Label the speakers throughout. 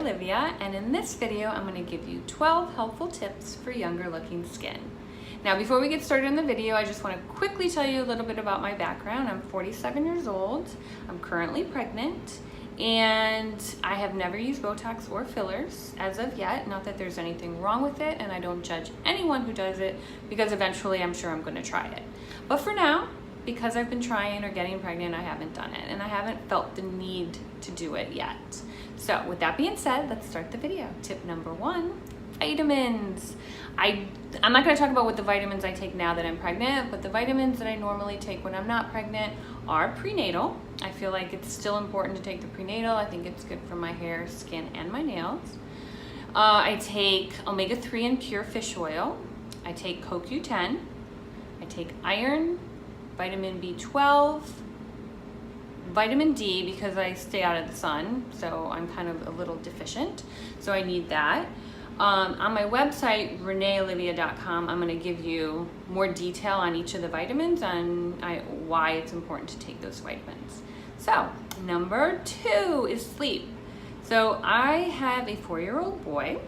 Speaker 1: Olivia, and in this video I'm going to give you 12 helpful tips for younger looking skin. Now before we get started in the video, I just want to quickly tell you a little bit about my background. I'm 47 years old, I'm currently pregnant, and I have never used Botox or fillers as of yet. Not that there's anything wrong with it, and I don't judge anyone who does it because eventually I'm sure I'm going to try it. But for now, because I've been trying or getting pregnant, I haven't done it, and I haven't felt the need to do it yet. So with that being said, let's start the video. Tip number 1, vitamins. I'm not going to talk about what the vitamins I take now that I'm pregnant, but the vitamins that I normally take when I'm not pregnant are prenatal. I feel like it's still important to take the prenatal. I think it's good for my hair, skin, and my nails. I take omega-3 and pure fish oil. I take CoQ10. I take iron, vitamin B12, vitamin D because I stay out of the sun, so I'm kind of a little deficient, so I need that. On my website, reneeolivia.com, I'm going to give you more detail on each of the vitamins and why it's important to take those vitamins. So, number 2 is sleep. So I have a 4-year-old boy,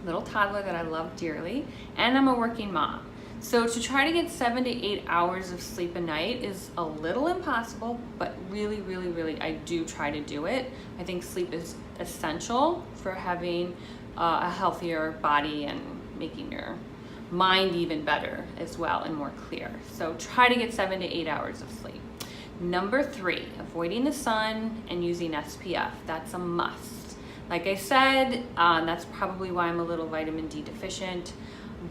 Speaker 1: little toddler that I love dearly, and I'm a working mom. So to try to get 7 to 8 hours of sleep a night is a little impossible, but really, I do try to do it. I think sleep is essential for having a healthier body and making your mind even better as well and more clear. So try to get 7 to 8 hours of sleep. Number 3, avoiding the sun and using SPF. That's a must. Like I said, that's probably why I'm a little vitamin D deficient.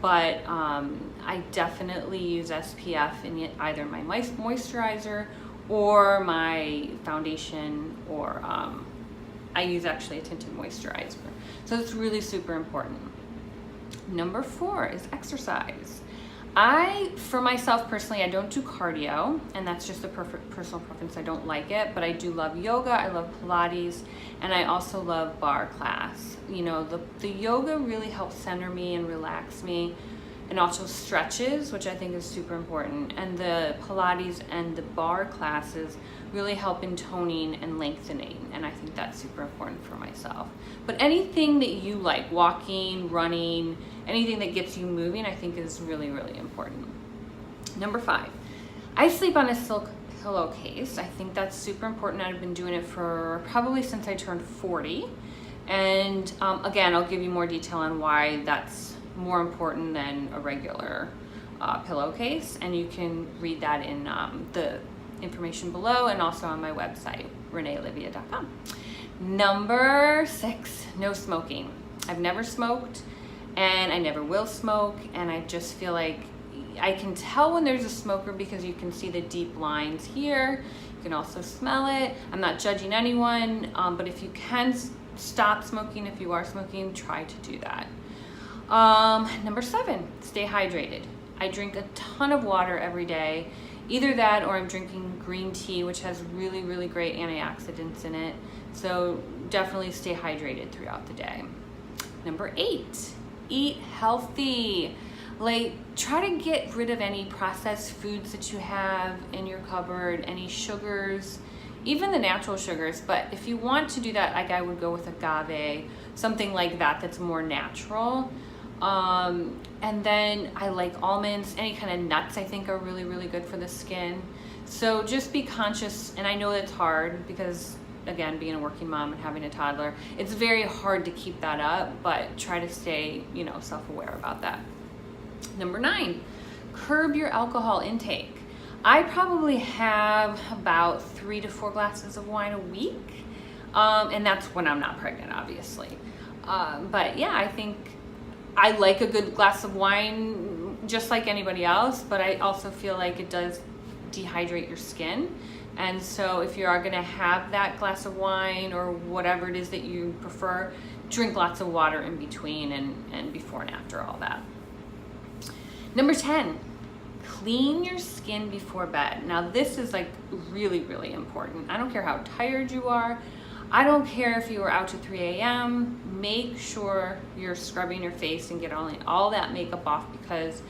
Speaker 1: But I definitely use SPF in either my moisturizer or my foundation, or I use actually a tinted moisturizer. So it's really super important. Number 4 is exercise. For myself personally, I don't do cardio, and that's just a perfect personal preference. I don't like it, but I do love yoga, I love Pilates, and I also love bar class. You know, the yoga really helps center me and relax me, and also stretches, which I think is super important. And the Pilates and the bar classes really help in toning and lengthening, and I think that's super important for myself. But anything that you like, walking, running, anything that gets you moving, I think is really important. Number 5, I sleep on a silk pillowcase. I think that's super important. I've been doing it for probably since I turned 40. And again, I'll give you more detail on why that's more important than a regular pillowcase. And you can read that in the information below and also on my website, reneeolivia.com. Number 6, no smoking. I've never smoked, and I never will smoke, and I just feel like I can tell when there's a smoker because you can see the deep lines here. You can also smell it. I'm not judging anyone, but if you can stop smoking, if you are smoking, try to do that. Number 7, stay hydrated. I drink a ton of water every day. Either that or I'm drinking green tea, which has really great antioxidants in it. So definitely stay hydrated throughout the day. Number 8, eat healthy. Like, try to get rid of any processed foods that you have in your cupboard, any sugars, even the natural sugars. But if you want to do that, like, I would go with agave, something like that that's more natural. And then I like almonds, any kind of nuts I think are really good for the skin. So just be conscious, and I know it's hard because, again, being a working mom and having a toddler, it's very hard to keep that up, but try to stay, self-aware about that. Number 9, curb your alcohol intake. I probably have about 3 to 4 glasses of wine a week, and that's when I'm not pregnant, obviously. But yeah, I think I like a good glass of wine just like anybody else, but I also feel like it does dehydrate your skin. And so if you are gonna have that glass of wine or whatever it is that you prefer, drink lots of water in between and before and after all that. Number 10, clean your skin before bed. Now this is like really important. I don't care how tired you are. I don't care if you were out to 3 a.m. Make sure you're scrubbing your face and get all that makeup off, because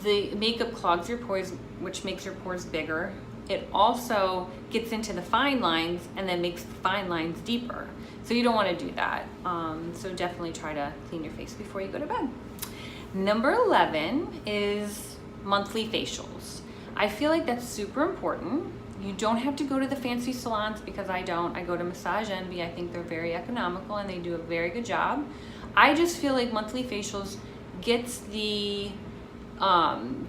Speaker 1: the makeup clogs your pores, which makes your pores bigger. It also gets into the fine lines and then makes the fine lines deeper. So you don't want to do that. So definitely try to clean your face before you go to bed. Number 11 is monthly facials. I feel like that's super important. You don't have to go to the fancy salons, because I don't. I go to Massage Envy. I think they're very economical and they do a very good job. I just feel like monthly facials gets the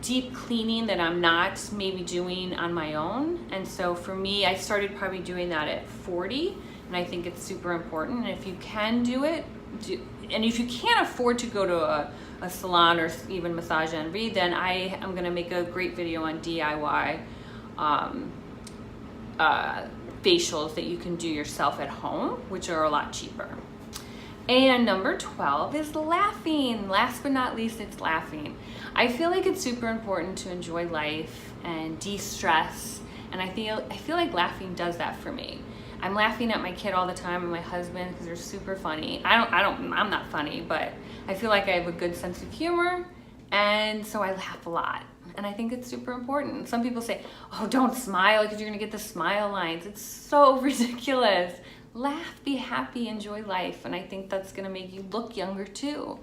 Speaker 1: deep cleaning that I'm not maybe doing on my own. And so for me, I started probably doing that at 40, and I think it's super important. And if you can do it, and if you can't afford to go to a salon or even Massage Envy, then I am gonna make a great video on DIY facials that you can do yourself at home, which are a lot cheaper. And number 12 is laughing. Last but not least, it's laughing. I feel like it's super important to enjoy life and de-stress, and I feel like laughing does that for me. I'm laughing at my kid all the time and my husband because they're super funny. I'm not funny, but I feel like I have a good sense of humor, and so I laugh a lot. And I think it's super important. Some people say, oh, don't smile because you're gonna get the smile lines. It's so ridiculous. Laugh, be happy, enjoy life. And I think that's gonna make you look younger too.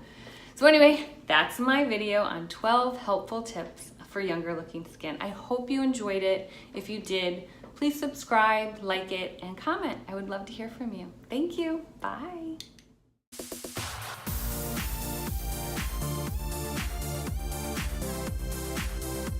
Speaker 1: So anyway, that's my video on 12 helpful tips for younger looking skin. I hope you enjoyed it. If you did, please subscribe, like it, and comment. I would love to hear from you. Thank you, bye.